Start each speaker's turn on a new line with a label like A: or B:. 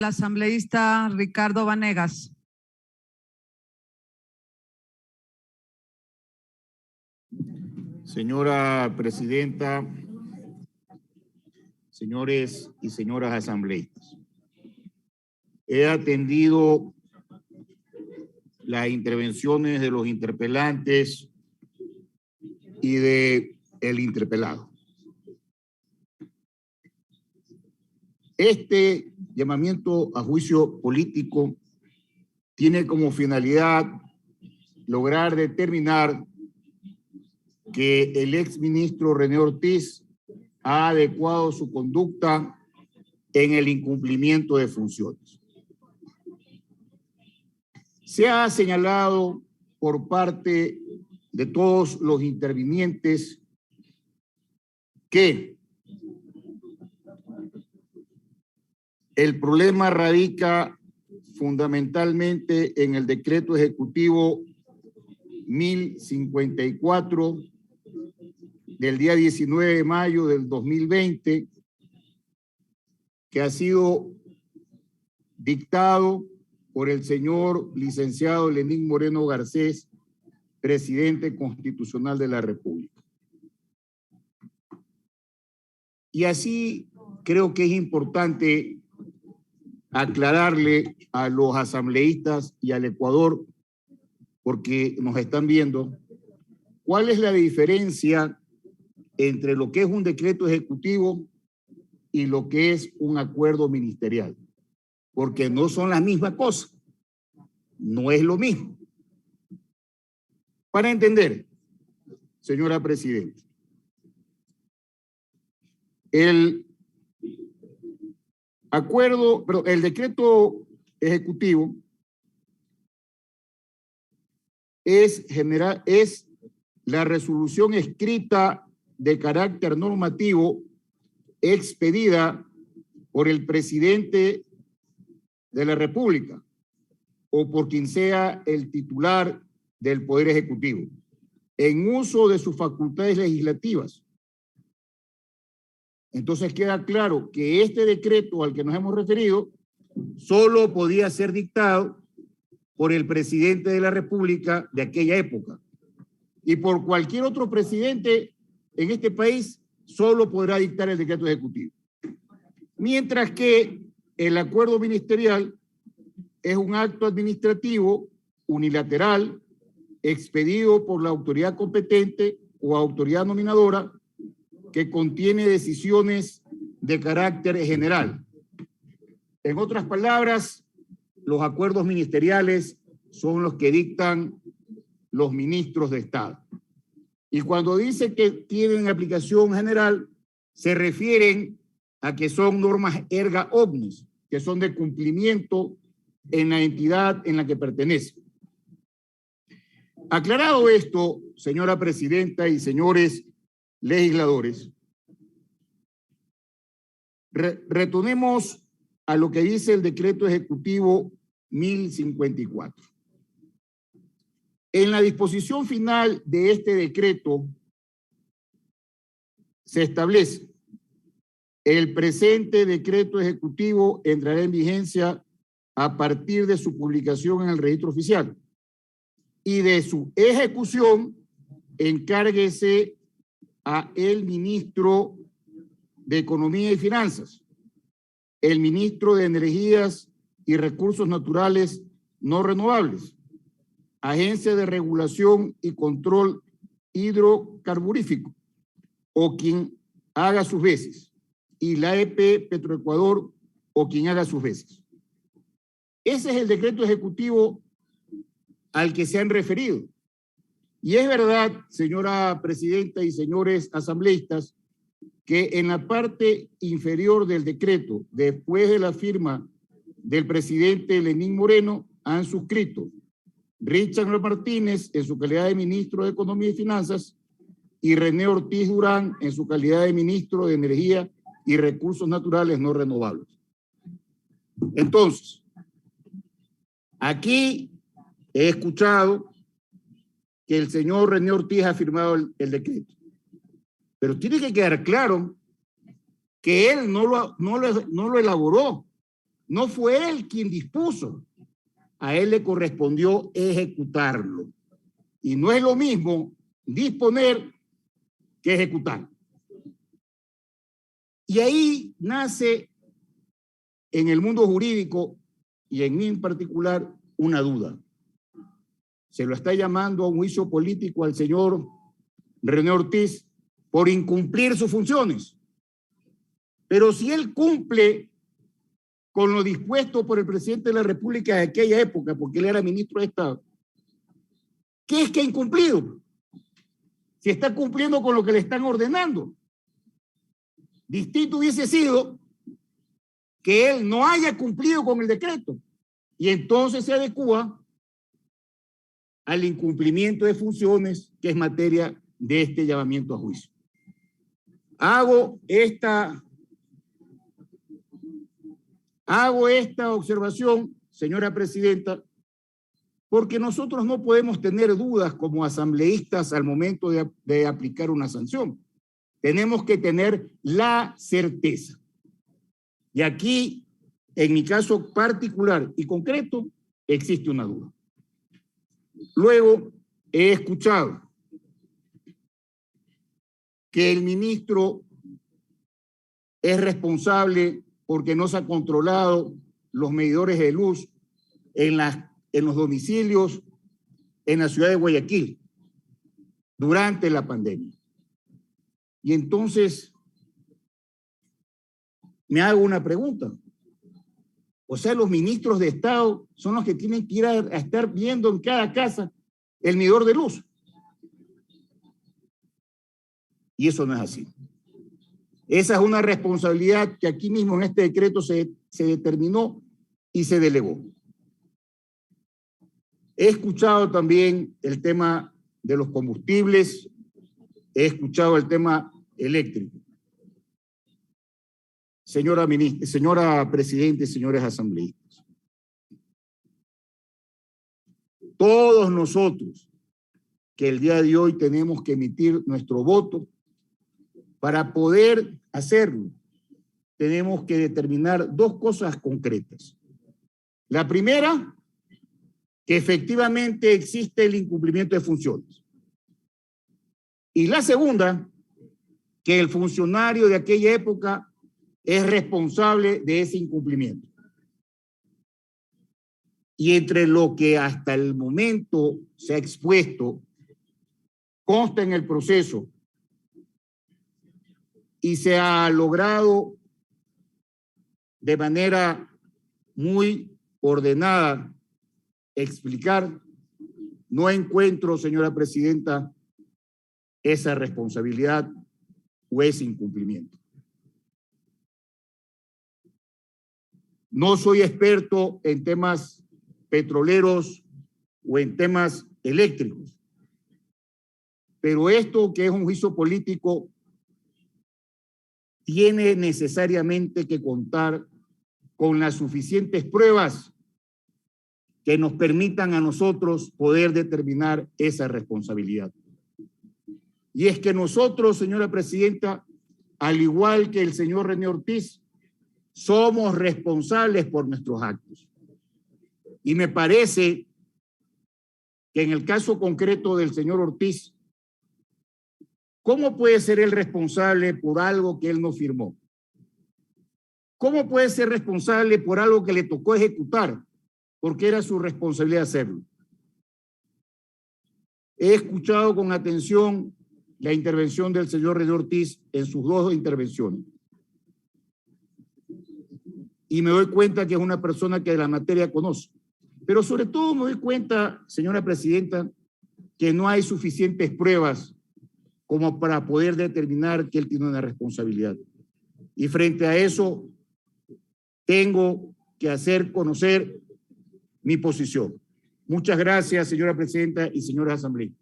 A: El asambleísta Ricardo Vanegas.
B: Señora presidenta, señores y señoras asambleístas, he atendido las intervenciones de los interpelantes y del interpelado. Este llamamiento a juicio político tiene como finalidad lograr determinar que el exministro René Ortiz ha adecuado su conducta en el incumplimiento de funciones. Se ha señalado por parte de todos los intervinientes que el problema radica fundamentalmente en el decreto ejecutivo 1054 del día 19 de mayo del 2020, que ha sido dictado por el señor licenciado Lenín Moreno Garcés, presidente constitucional de la República. Y así creo que es importante aclararle a los asambleístas y al Ecuador, porque nos están viendo, cuál es la diferencia entre lo que es un decreto ejecutivo y lo que es un acuerdo ministerial, porque no son las mismas cosas, no es lo mismo. Para entender, señora presidenta, el decreto ejecutivo es la resolución escrita de carácter normativo expedida por el presidente de la República o por quien sea el titular del Poder Ejecutivo en uso de sus facultades legislativas. Entonces queda claro que este decreto al que nos hemos referido solo podía ser dictado por el presidente de la República de aquella época, y por cualquier otro presidente en este país solo podrá dictar el decreto ejecutivo. Mientras que el acuerdo ministerial es un acto administrativo unilateral expedido por la autoridad competente o autoridad nominadora que contiene decisiones de carácter general. En otras palabras, los acuerdos ministeriales son los que dictan los ministros de Estado. Y cuando dice que tienen aplicación general, se refieren a que son normas erga omnes, que son de cumplimiento en la entidad en la que pertenece. Aclarado esto, señora presidenta y señores legisladores, retornemos a lo que dice el decreto ejecutivo 1054. En la disposición final de este decreto se establece: el presente decreto ejecutivo entrará en vigencia a partir de su publicación en el registro oficial y de su ejecución encárguese a el ministro de Economía y Finanzas, el ministro de Energías y Recursos Naturales no renovables, Agencia de Regulación y Control Hidrocarburífico, o quien haga sus veces, y la EP Petroecuador, o quien haga sus veces. Ese es el decreto ejecutivo al que se han referido. Y es verdad, señora presidenta y señores asambleístas, que en la parte inferior del decreto, después de la firma del presidente Lenín Moreno, han suscrito Richard Martínez en su calidad de ministro de Economía y Finanzas y René Ortiz Durán en su calidad de ministro de Energía y Recursos Naturales no renovables. Entonces, aquí he escuchado que el señor René Ortiz ha firmado el decreto, pero tiene que quedar claro que él no lo elaboró, no fue él quien dispuso. A él le correspondió ejecutarlo. Y no es lo mismo disponer que ejecutar. Y ahí nace en el mundo jurídico y en mí en particular una duda. Se lo está llamando a un juicio político al señor René Ortiz por incumplir sus funciones. Pero si él cumple con lo dispuesto por el presidente de la República de aquella época, porque él era ministro de Estado, ¿qué es que ha incumplido? Si está cumpliendo con lo que le están ordenando. Distinto hubiese sido que él no haya cumplido con el decreto y entonces se adecúa al incumplimiento de funciones, que es materia de este llamamiento a juicio. Hago esta observación, señora presidenta, porque nosotros no podemos tener dudas como asambleístas al momento de aplicar una sanción. Tenemos que tener la certeza. Y aquí, en mi caso particular y concreto, existe una duda. Luego, he escuchado que el ministro es responsable porque no se han controlado los medidores de luz en los domicilios en la ciudad de Guayaquil durante la pandemia. Y entonces me hago una pregunta. O sea, los ministros de Estado son los que tienen que ir a estar viendo en cada casa el medidor de luz. Y eso no es así. Esa es una responsabilidad que aquí mismo en este decreto se determinó y se delegó. He escuchado también el tema de los combustibles, he escuchado el tema eléctrico. Señora Presidente, señores asambleístas, todos nosotros que el día de hoy tenemos que emitir nuestro voto, para poder hacerlo, tenemos que determinar dos cosas concretas. La primera, que efectivamente existe el incumplimiento de funciones. Y la segunda, que el funcionario de aquella época es responsable de ese incumplimiento. Y entre lo que hasta el momento se ha expuesto, consta en el proceso y se ha logrado de manera muy ordenada explicar, no encuentro, señora presidenta, esa responsabilidad o ese incumplimiento. No soy experto en temas petroleros o en temas eléctricos, pero esto que es un juicio político tiene necesariamente que contar con las suficientes pruebas que nos permitan a nosotros poder determinar esa responsabilidad. Y es que nosotros, señora presidenta, al igual que el señor René Ortiz, somos responsables por nuestros actos. Y me parece que en el caso concreto del señor Ortiz, ¿cómo puede ser él responsable por algo que él no firmó? ¿Cómo puede ser responsable por algo que le tocó ejecutar? Porque era su responsabilidad hacerlo. He escuchado con atención la intervención del señor René Ortiz en sus dos intervenciones. Y me doy cuenta que es una persona que de la materia conoce. Pero sobre todo me doy cuenta, señora presidenta, que no hay suficientes pruebas como para poder determinar que él tiene una responsabilidad. Y frente a eso, tengo que hacer conocer mi posición. Muchas gracias, señora presidenta y señores asambleístas.